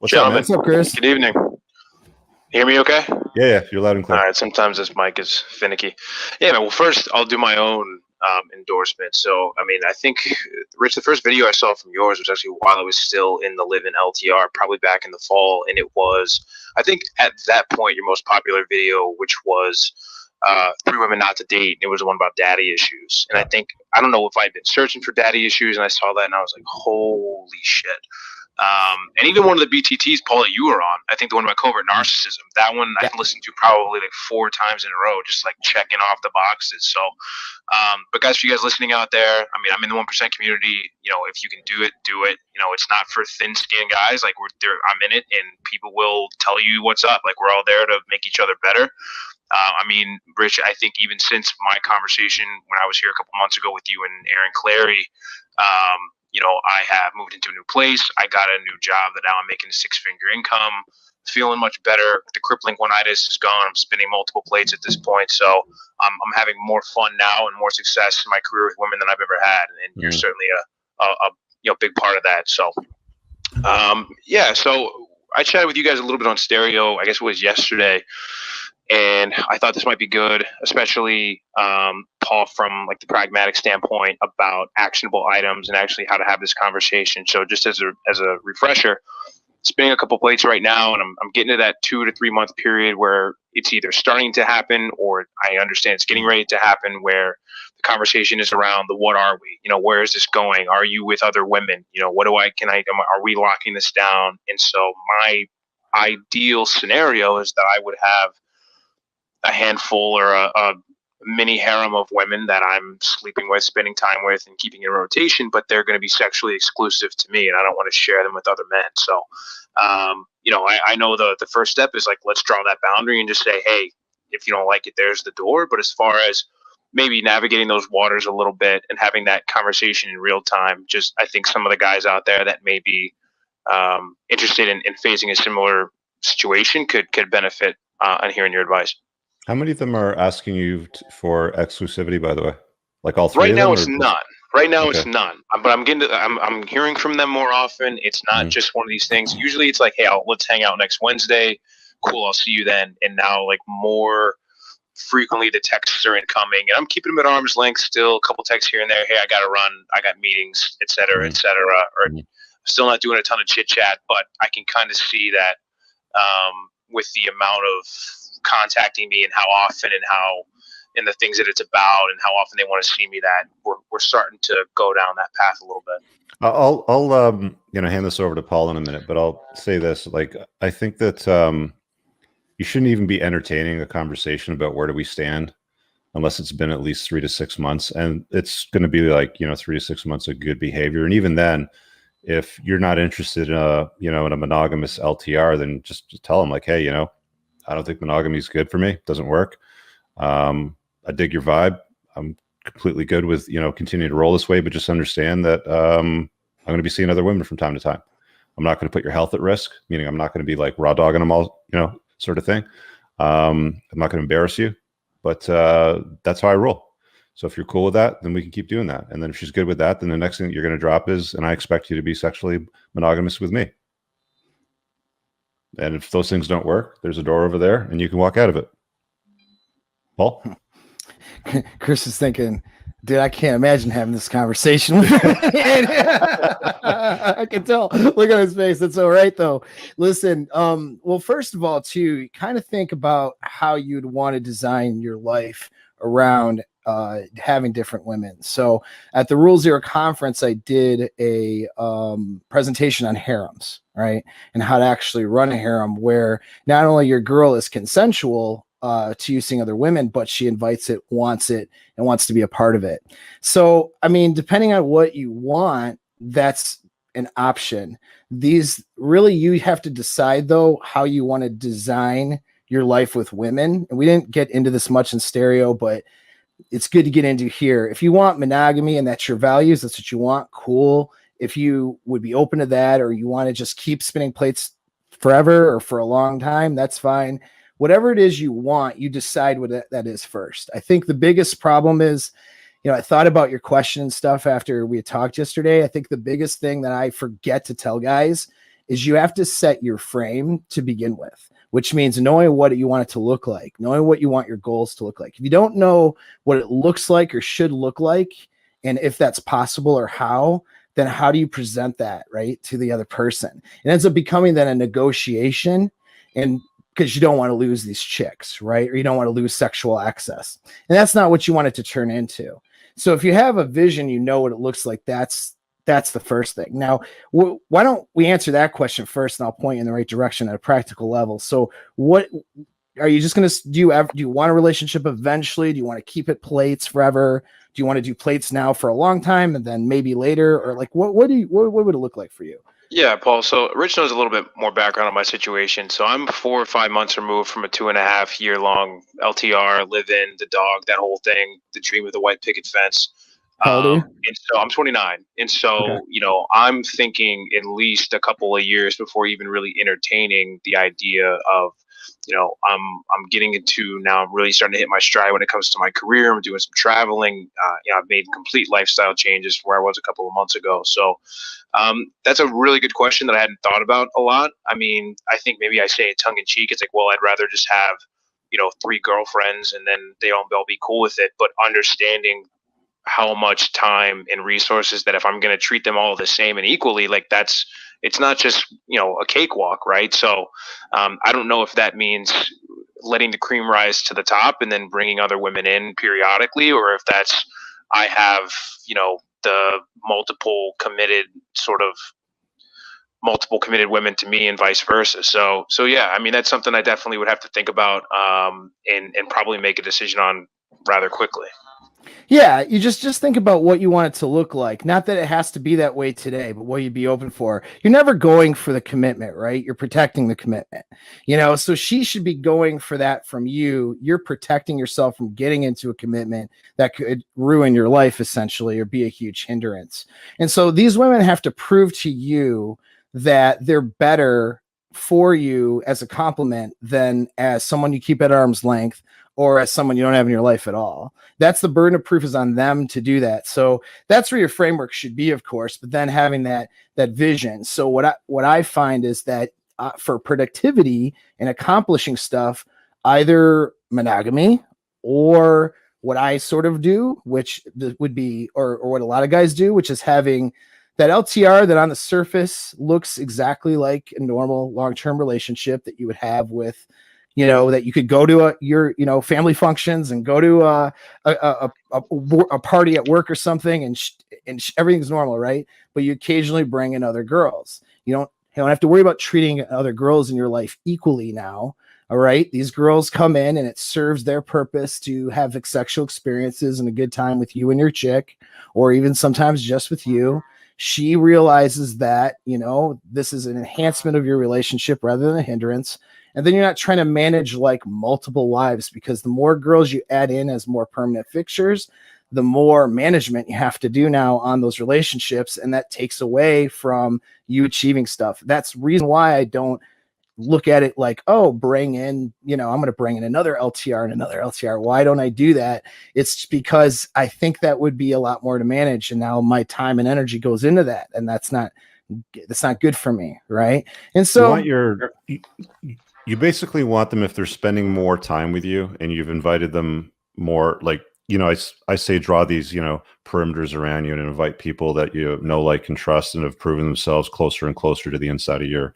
What's up, man? Gentlemen, What's up, Chris? good evening. Hear me okay? Yeah, you're loud and All clear. right, sometimes this mic is finicky. Yeah, man, well, first, I'll do my own endorsement. So, I mean, I think, Rich, the first video I saw from yours was actually while I was still in the live-in LTR, probably back in the fall. And it was, I think, at that point, your most popular video, which was Three Women Not to Date. It was the one about daddy issues. And I think, I don't know if I'd been searching for daddy issues, and I saw that, and I was like, holy shit. And even one of the BTTs, Paul, that you were on, I think the one about covert narcissism, that one I listened to probably like 4 times in a row, just like checking off the boxes. So, but guys, for you guys listening out there, I mean, I'm in the 1% community. You know, if you can do it, do it. You know, it's not for thin-skinned guys. Like I'm in it, and people will tell you what's up. Like we're all there to make each other better. I mean, Rich, I think even since my conversation when I was here a couple months ago with you and Aaron Clary, you know, I have moved into a new place. I got a new job that now I'm making a 6-figure income, feeling much better. The crippling one-itis is gone. I'm spinning multiple plates at this point. So I'm having more fun now and more success in my career with women than I've ever had. And you're certainly a big part of that. So, yeah, so I chatted with you guys a little bit on stereo, I guess it was yesterday. And I thought this might be good, especially Paul, from like the pragmatic standpoint about actionable items and actually how to have this conversation. So just as a refresher, spinning a couple plates right now, and I'm getting to that 2 to 3 month period where it's either starting to happen or I understand it's getting ready to happen, where the conversation is around the what are we? You know, where is this going? Are you with other women? You know, are we locking this down? And so my ideal scenario is that I would have a handful or a mini harem of women that I'm sleeping with, spending time with, and keeping in rotation, but they're going to be sexually exclusive to me, and I don't want to share them with other men. So, you know, I know the first step is like, let's draw that boundary and just say, hey, if you don't like it, there's the door. But as far as maybe navigating those waters a little bit and having that conversation in real time, just I think some of the guys out there that may be interested in facing a similar situation could benefit on hearing your advice. How many of them are asking you for exclusivity, by the way? Like all 3 right of them? now, it's none. Right now, Okay. it's none. But I'm hearing from them more often. It's not just one of these things. Usually, it's like, hey, let's hang out next Wednesday. Cool, I'll see you then. And now, like more frequently, the texts are incoming, and I'm keeping them at arm's length still. A couple texts here and there. Hey, I got to run. I got meetings, et cetera, et cetera. Or still not doing a ton of chit chat, but I can kind of see that with the amount of contacting me and how often and the things that it's about and how often they want to see me, that we're starting to go down that path a little bit. I'll you know, hand this over to Paul in a minute, but I'll say this. Like, I think that you shouldn't even be entertaining a conversation about where do we stand unless it's been at least 3 to 6 months. And it's going to be like, you know, 3 to 6 months of good behavior. And even then, if you're not interested in you know, in a monogamous LTR, then just tell them like, hey, you know, I don't think monogamy is good for me. It doesn't work. I dig your vibe. I'm completely good with, you know, continuing to roll this way, but just understand that I'm going to be seeing other women from time to time. I'm not going to put your health at risk, meaning I'm not going to be like raw dogging them all, you know, sort of thing. I'm not going to embarrass you, but that's how I roll. So if you're cool with that, then we can keep doing that. And then if she's good with that, then the next thing that you're going to drop is, and I expect you to be sexually monogamous with me. And if those things don't work, there's a door over there and you can walk out of it. Paul? Chris is thinking, dude, I can't imagine having this conversation with him. I can tell. Look at his face. That's all right, though. Listen, well, first of all, too, kind of think about how you'd want to design your life around having different women. So at the Rule Zero conference, I did a presentation on harems, right? And how to actually run a harem where not only your girl is consensual to you seeing other women, but she invites it, and wants to be a part of it. So, I mean, depending on what you want, that's an option. These really, you have to decide though, how you want to design your life with women. And we didn't get into this much in stereo, but it's good to get into here. If you want monogamy and that's your values, that's what you want, cool. If you would be open to that, or you want to just keep spinning plates forever or for a long time, that's fine. Whatever it is you want, you decide what that is first. I think the biggest problem is, you know, I thought about your question and stuff after we had talked yesterday. I think the biggest thing that I forget to tell guys is you have to set your frame to begin with, which means knowing what you want it to look like, knowing what you want your goals to look like. If you don't know what it looks like or should look like, and if that's possible or how, then how do you present that, right, to the other person? It ends up becoming then a negotiation, and because you don't want to lose these chicks, right? Or you don't want to lose sexual access. And that's not what you want it to turn into. So if you have a vision, you know what it looks like. That's the first thing. Now, why don't we answer that question first, and I'll point you in the right direction at a practical level. So what are you just going to do? Do you want a relationship eventually? Do you want to keep it plates forever? Do you want to do plates now for a long time and then maybe later? Or like, what would it look like for you? Yeah, Paul. So Rich knows a little bit more background on my situation. So I'm 4 or 5 months removed from a 2.5 year long LTR, live in, the dog, that whole thing, the dream of the white picket fence. How old are you? And so I'm 29. And so, Okay. I'm thinking at least a couple of years before even really entertaining the idea of, I'm getting into now. I'm really starting to hit my stride when it comes to my career. I'm doing some traveling. I've made complete lifestyle changes from where I was a couple of months ago. So that's a really good question that I hadn't thought about a lot. I mean, I think maybe I say it tongue in cheek. It's like, well, I'd rather just have, 3 girlfriends and then they'll be cool with it. But understanding how much time and resources that if I'm going to treat them all the same and equally, like it's not just, a cakewalk, right? So I don't know if that means letting the cream rise to the top and then bringing other women in periodically, or if that's, I have, the multiple committed women to me and vice versa. So yeah, I mean, that's something I definitely would have to think about, and probably make a decision on rather quickly. Yeah, you just think about what you want it to look like. Not that it has to be that way today, but what you'd be open for. You're never going for the commitment, right? You're protecting the commitment. So she should be going for that from you. You're protecting yourself from getting into a commitment that could ruin your life essentially or be a huge hindrance. And so these women have to prove to you that they're better for you as a compliment than as someone you keep at arm's length or as someone you don't have in your life at all. That's the burden of proof is on them to do that. So that's where your framework should be, of course, but then having that vision. So what I find is that for productivity and accomplishing stuff, either monogamy or what I sort of do, which would be, or what a lot of guys do, which is having that LTR that on the surface looks exactly like a normal long-term relationship that you would have with, that you could go to your family functions and go to a party at work or something, and everything's normal, right? But you occasionally bring in other girls. You don't have to worry about treating other girls in your life equally now. All right, these girls come in and it serves their purpose to have sexual experiences and a good time with you and your chick, or even sometimes just with you. She realizes that, this is an enhancement of your relationship rather than a hindrance. And then you're not trying to manage like multiple wives, because the more girls you add in as more permanent fixtures, the more management you have to do now on those relationships. And that takes away from you achieving stuff. That's the reason why I don't look at it like, oh, bring in, I'm going to bring in another LTR and another LTR. Why don't I do that? It's because I think that would be a lot more to manage. And now my time and energy goes into that. And that's not good for me. Right. And so you basically want them, if they're spending more time with you and you've invited them more, like, I say draw these, perimeters around you and invite people that you know, like, and trust and have proven themselves closer and closer to the inside of your,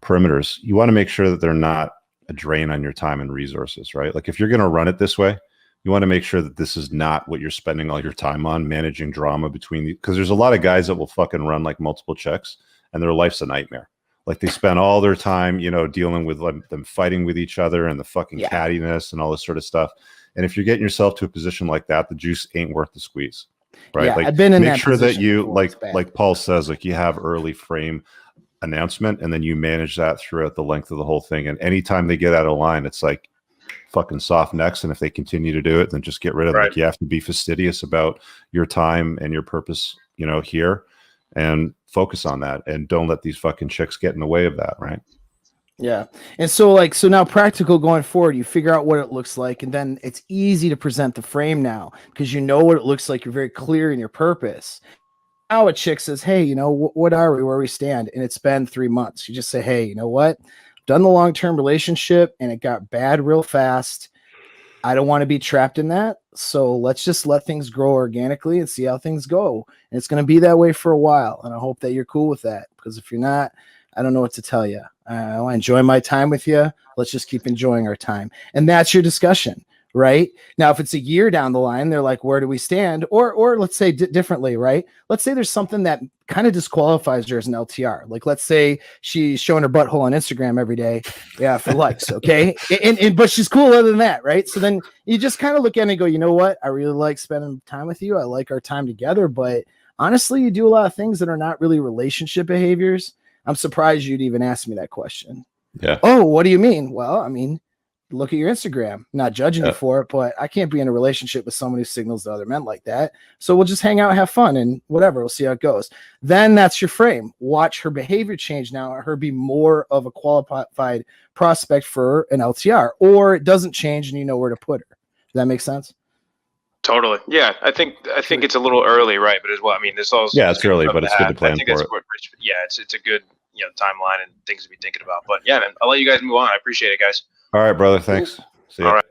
perimeters. You want to make sure that they're not a drain on your time and resources, right? Like, if you're going to run it this way, you want to make sure that this is not what you're spending all your time on, managing drama between because there's a lot of guys that will fucking run like multiple checks and their life's a nightmare. Like, they spend all their time, dealing with them fighting with each other and the fucking cattiness and all this sort of stuff. And if you're getting yourself to a position like that, the juice ain't worth the squeeze, right? Yeah, like, I've been in make that sure that position you before. like Paul says, like, you have early frame announcement and then you manage that throughout the length of the whole thing. And anytime they get out of line, it's like fucking soft necks. And if they continue to do it, then just get rid of them. Like, you have to be fastidious about your time and your purpose, here, and focus on that, and don't let these fucking chicks get in the way of that, right? Yeah. And so now practical going forward, you figure out what it looks like, and then it's easy to present the frame now because you know what it looks like. You're very clear in your purpose. now a chick says, hey, you know, what are we, where we stand? And it's been 3 months. You just say, hey, you know what? Done the long-term relationship and it got bad real fast. I don't want to be trapped in that. So let's just let things grow organically and see how things go. And it's going to be that way for a while. And I hope that you're cool with that, because if you're not, I don't know what to tell you. I want to enjoy my time with you. Let's just keep enjoying our time. And that's your discussion, right? Now, if it's a year down the line, they're like, where do we stand? Or let's say differently, right? Let's say there's something that kind of disqualifies her as an LTR. Like, let's say she's showing her butthole on Instagram every day. Yeah, for likes. Okay. But she's cool other than that, right? So then you just kind of look at it and go, you know what? I really like spending time with you. I like our time together. But honestly, you do a lot of things that are not really relationship behaviors. I'm surprised you'd even ask me that question. Yeah. Oh, what do you mean? Well, I mean, look at your Instagram. Not judging you for it, but I can't be in a relationship with someone who signals to other men like that. So we'll just hang out, have fun, and whatever. We'll see how it goes. Then that's your frame. Watch her behavior change now, her be more of a qualified prospect for an LTR, or it doesn't change and you know where to put her. Does that make sense? Totally. Yeah, I think it's a little early, right? But as well, I mean, this all it's early, but it's good to plan I think for that's it. what Rich. Yeah, it's a good timeline and things to be thinking about. But yeah, man, I'll let you guys move on. I appreciate it, guys. All right, brother. Thanks. See ya. All right.